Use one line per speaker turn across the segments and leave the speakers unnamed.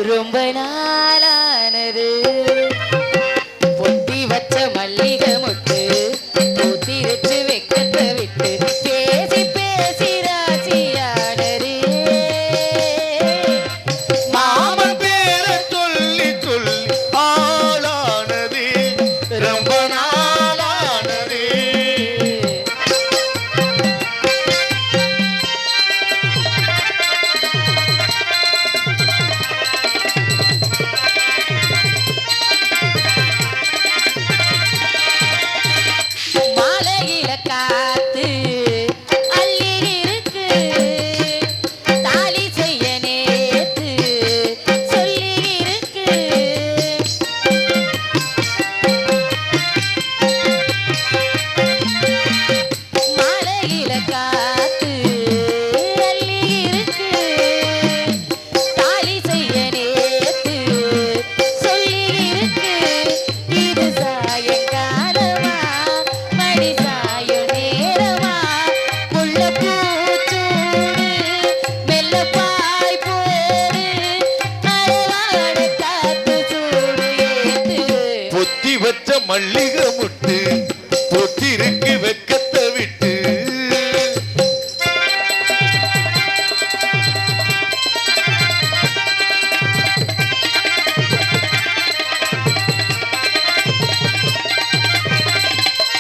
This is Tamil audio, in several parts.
ரொம்ப நாளானது பொத்தி வச்ச மல்லிகை மொட்டு பூத்திருச்சு வெக்கத்தை விட்டு பேசி பேசி ராசியானது
மாமன் பேரை சொல்லி சொல்லி ஆளானது ரொம்ப நாளானது.
மாலையில காத்து அள்ளி இருக்கு தாலி செய்ய நேத்து சொல்லி இருக்கு மாலையில காத்து அள்ளி இருக்கு தாலி செய்ய நேத்து சொல்லி இருக்கு இது சாயங்காலமா மடி சாயும் நேரமா முள்ள பூச்சூடு மெல்ல பாய் போடு அழகான காத்து சூடு ஏத்து
பொத்தி வச்ச மல்லிகை முட்டு பொத்திருக்கு வெக்கத்தை விட்டு.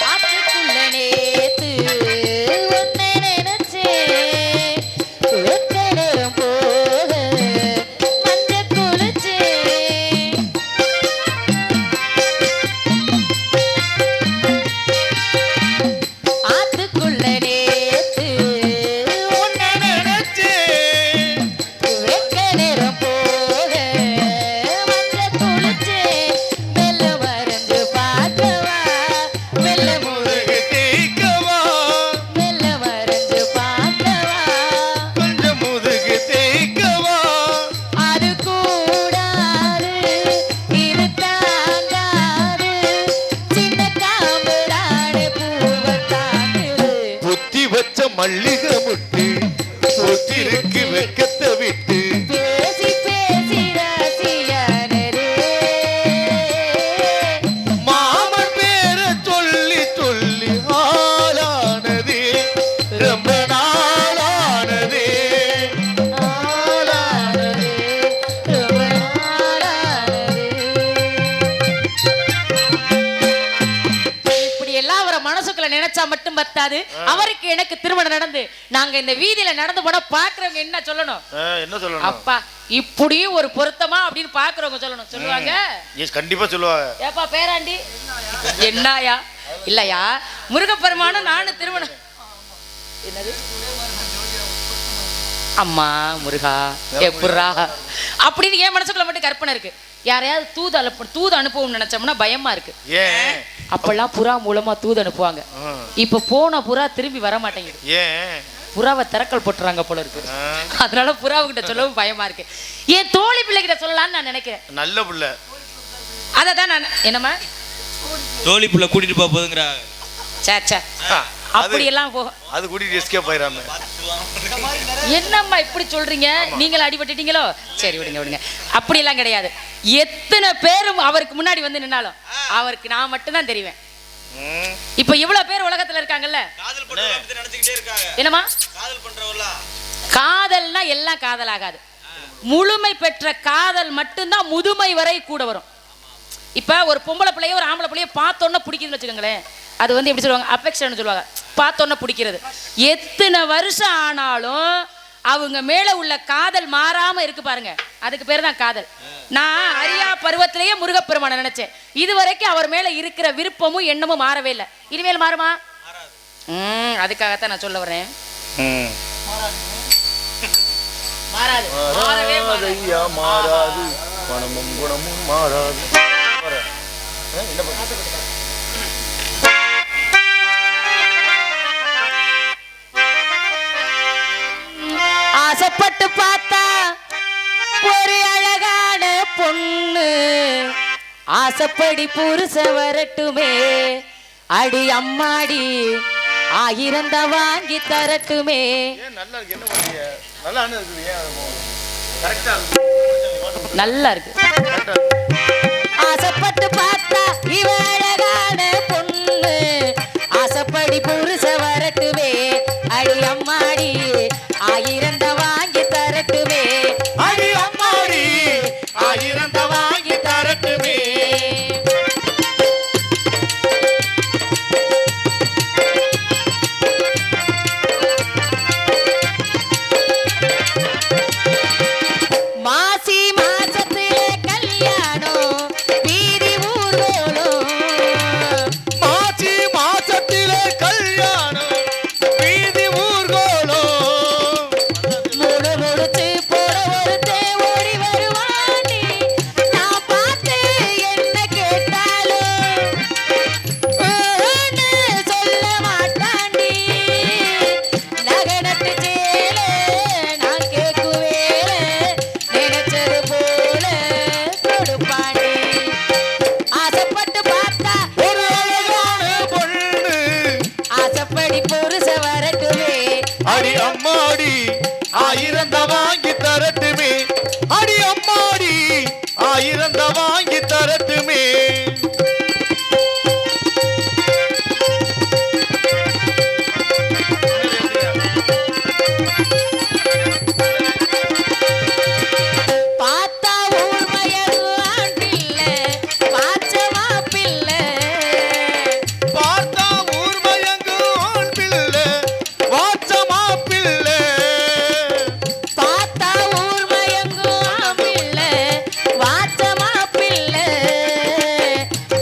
ஆத்துக்குள்ள நேத்து உன்னை நினைச்சேன் வெக்க நேரம் போக மஞ்ச குளிச்சேன் ஆத்துக்குள்ள நேத்து உன்னை
நினைச்சேன்
வெக்க நேரம் போக மஞ்ச குளிச்சேன் மெல்ல மறைஞ்சு பார்க்கவா மெல்ல
முருகு தேய்க்கவா
மெல்ல மறைஞ்சு பார்க்கவா
கொஞ்சம் முதுகு தேய்க்கவா.
அது கூடாது இது தாங்காது சின்ன காம்புடாடு பூவை தாங்குது
பொத்தி வச்ச மல்லிகை முட்டு பொத்திருக்கு வெக்கத்தை விட்டு.
பேசி பேசி ராசியானது
மாமன் பேரை சொல்லி சொல்லி ஆளானது ரொம்ப நாளானது.
ஆளானது ரொம்ப நாளானது இப்படி எல்லாம் அவரை மனசுக்குள்ள நினைச்சா மட்டும் பத்தாது அவருக்கு எனக்கு திருமணம் நடந்து நாங்க இந்த வீதியில நடந்து போனா பாக்குறவங்க என்ன சொல்லணும்
என்ன சொல்லணும்?
அப்பா இப்படியும் ஒரு பொருத்தமா அப்படின்னு பாக்குறவங்க சொல்லணும் சொல்லுவாங்க
கண்டிப்பா சொல்லுவாங்க.
ஏப்பா பேராண்டி என்னயா இல்லையா முருகப்பெருமானும் நானும் திருமணம் என்னது அம்மா முருகா எப்படா அப்படின்னு என் மனசுக்குள்ள மட்டும் கற்பனை இருக்கு யாரையாவது தூது அனுப்புவோம்னு நினைச்சோம்னா பயமா இருக்கு
ஏன்
அப்பெல்லாம் புறா மூலமா தூது அனுப்புவாங்க இப்ப போன புறா திரும்பி வர மாட்டேங்குது
ஏன்
புறாவை திறக்கல் போட்டுறாங்க போல இருக்கு அதனால புறாவுகிட்ட சொல்லவும் பயமா இருக்கு என் தோழி பிள்ளைகிட்ட சொல்லலாம்னு நான் நினைக்கிறேன்
நல்ல புள்ள
அததான் நான் என்னம்மா
தோழி புள்ள கூட்டிட்டு போகுதுங்கறா
சே அப்படி எல்லாம் போ
அது கூட்டிட்டு எஸ்கேப் ஆயிராம.
என்னம்மா இப்படி சொல்றீங்க நீங்கள அடிபட்டுட்டீங்களோ சரி விடுங்க அப்படி எல்லாம் கிடையாது எத்தனை பேரும் அவருக்கு முன்னாடி வந்து நின்னாலும் அவருக்கு நான் மட்டும் தான் தெரிவேன் இப்ப இவ்வளவு பேர் உலகத்துல இருக்காங்கல்ல
காதல் பண்றவங்க அப்படி நினைச்சிட்டே இருக்காங்க
என்னமா
காதல் பண்றவங்கள
காதல்னா எல்லாம் காதல் ஆகாது முழுமை பெற்ற காதல் மட்டும்தான் முதுமை வரை கூட வரும் இப்ப ஒரு பொம்பளை பிள்ளைய ஒரு ஆம்பளை பிள்ளைய பார்த்தோன்னா பிடிக்குதுன்னு வச்சுக்கோங்களேன் அது வந்து எப்படி சொல்லுவாங்க அஃபெக்ஷன் சொல்லுவாங்க பார்த்தோன்னா பிடிக்கிறது எத்தனை வருஷம் ஆனாலும் அவங்க மேல உள்ள காதல் மாறாம இருக்கு பாருங்க அதுக்கு பேர் தான் காதல் நான் அரியா பருவத்திலேயே முருகப்பெருமானை நினைச்சேன் இதுவரைக்கும் அவர் மேல இருக்கிற விருப்பமும் எண்ணமும் மாறவே இல்லை இனிமேல் மாறுமா அதுக்காகத்தான் நான் சொல்ல வரேன் மாறாது மாறவே
மாறாது மனமும் குணமும் மாறாது.
ஆசைப்பட்டு பார்த்தா ஒரு அழகான பொண்ணு ஆசைப்படி புருஷ வரட்டுமே அடி அம்மாடி 1000 வாங்கி தரட்டுமே. நல்லா இருக்கு. ஆசைப்பட்டு பார்த்தா இவ அழகான பொண்ணு, ஆசைப்படி புருஷ வரட்டுவே அடி அம்மாடி, ஆயிரந்த வாங்கி தரட்டுவே
அடி அம்மாடி, ஆயிரந்த வாங்கி தரட்டுமே.
மாசி மாசத்திலே கல்யாணம் வீதி ஊர்வலம்,
மாசி மாசத்திலே கல்யாணம் வீதி ஊர்கோலம்,
முழு முழுச்சு போட ஒருத்தே ஓடி வருவாண்டி, நான் பார்த்து என்ன கேட்டாலும் சொல்ல மாட்டாண்டி, நகனத்து சேலே நான் கேக்குவேலே, நினைச்சது போல கொடுப்பாண்டி, ஆசைப்பட்டு பார்த்தா
ஒரு அழகான பொண்ணு,
ஆசைப்படி புருஷ வரட்டுமே
அடி அம்மாடி, ஆயிரந்த வாங்கி தரட்டுமே. அடி அம்மாடி, ஆயிரந்த வாங்கி தரட்டுமே.
பார்த்தா ஊர்மையது ஆண்டில்லை பாச்சமா பிள்ளை,
பார்த்தா ஊர் மயங்கு ஆண் பிள்ளை, வாச்சமா பிள்ளை.
பார்த்தா ஊர்மயங்கு ஆம்பிள்ளை வாச்சமா பிள்ளை,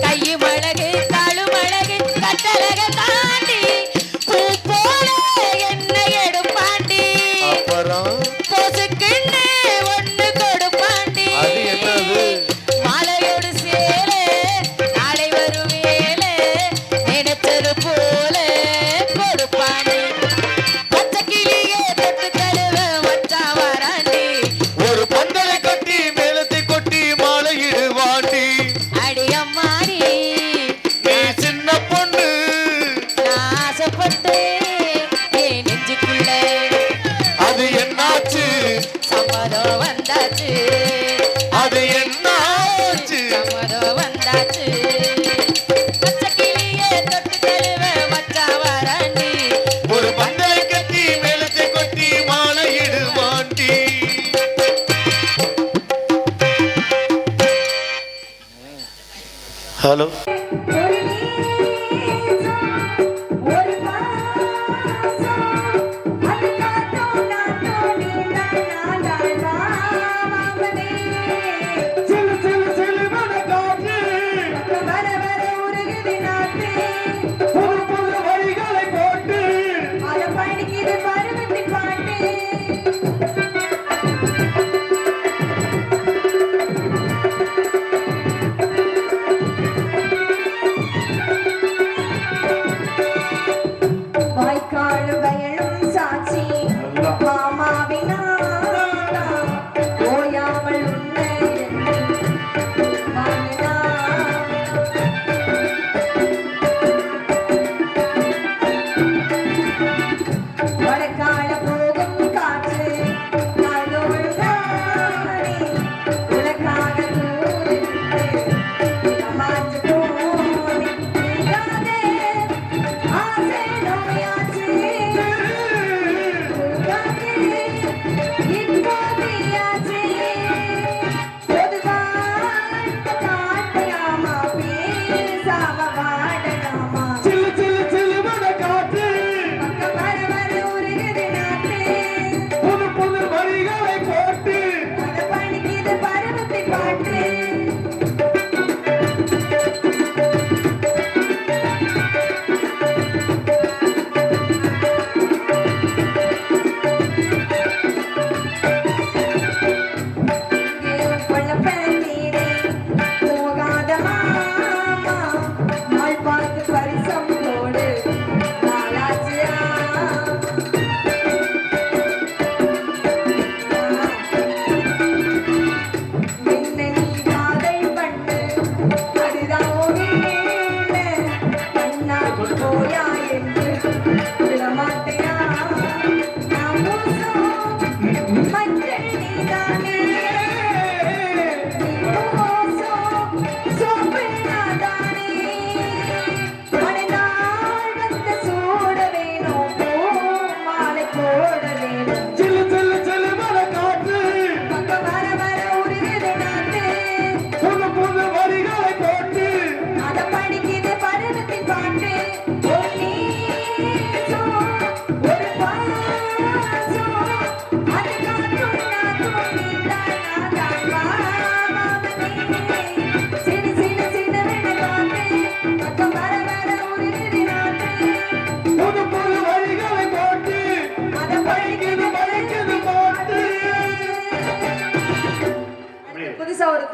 கையுமழகு காலுமழகு கட்டழக தாண்டி, பூ போல என்ன எடுப்பாண்டி,
அப்புறம்
பொசுக்குன்னு ஒண்ணு கொடுப்பாண்டி,
அது என்னது?
மாலையோடு சேலே நாளை வருவேலே, நினைச்சது போல கொடுப்பாண்டி, பச்சை கிளியே தொட்டு தழுவ மச்சான் வராண்டி,
ஒரு பந்தலை கட்டி மேலத்தை கொட்டி மாலையிடுவாண்டி.
அடி அம்மாடி
நீ சின்ன பொண்ணு,
நான் ஆசைப்பட்டு என் நெஞ்சுக்குள்ள
அது என்னாச்சு?
சம்மதம் வந்தாச்சு,
அது என்னாச்சு?
சம்மதம் வந்தாச்சு, பச்சை கிளியே தொட்டு தழுவ மச்சான் வராண்டி,
ஒரு பந்தலை கட்டி மேலத்தை கொட்டி மாலையிடுவாண்டி. ஹலோ,
பாட்டு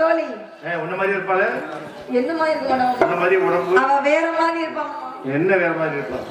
தோழி
உன்ன மாதிரி இருப்பாள
என்ன மாதிரி இருக்க மாட்டான்
அந்த மாதிரி உடம்பு
அவ வேற மாதிரி இருப்பான்
என்ன வேற மாதிரி இருப்பான்